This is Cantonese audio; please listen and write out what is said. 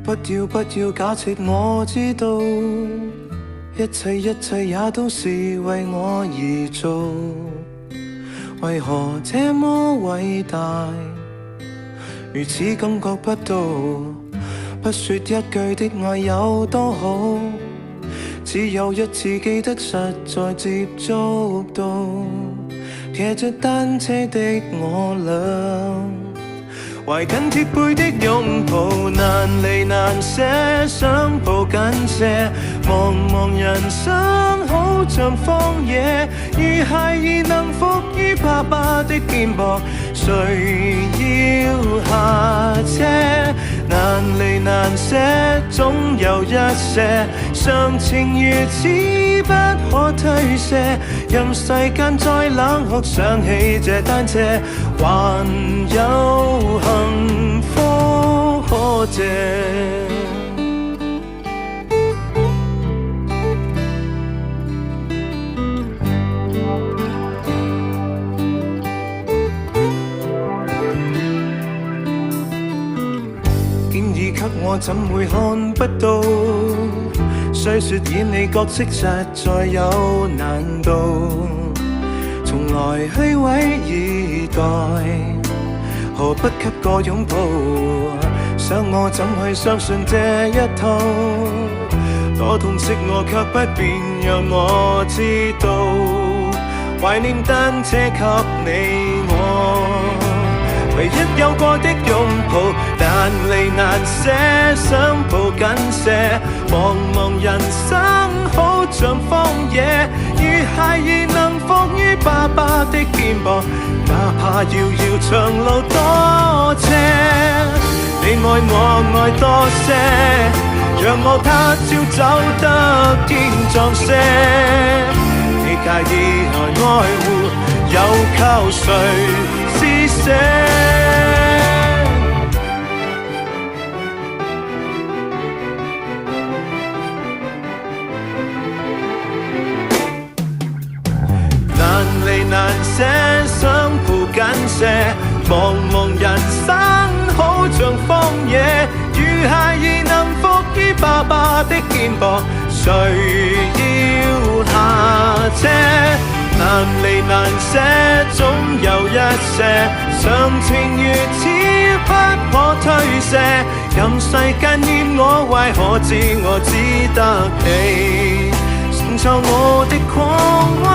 不要假設我知道，一切也都是為我而做。為何這麼偉大，如此感覺不到？不說一句的愛有多好，只有一次記得實在接觸到。騎着單車的我倆，懷緊鐵背的擁抱，難離難捨，想抱緊些。茫人生好像荒野，如孩兒能伏於爸爸的肩膊，誰要下車？難離難捨，總有一些常情如此不可推卸。任世間再冷酷，想起這單車，還有幸福可借。我怎會看不到？雖說演你角色實在有難度，從來虛偽以待，何不給個擁抱？想我怎去相信這一套？多痛惜我卻不便讓我知道，懷念單車給你我。唯一有過的擁抱，難離難捨，想抱緊些。茫人生好像荒野，如孩兒能伏於爸爸的肩膊，哪怕遙遙長路多斜。你愛我愛多些，讓我他朝走得堅壯些。你介意愛護，又靠誰施捨？難離難捨，想抱緊些。茫人生好像荒野，如孩兒能伏於爸爸的肩膊，誰要下車？難離難捨，總有一些常情如此不可推卸。任世間厭我，為何知我只得你，承受我的狂妄。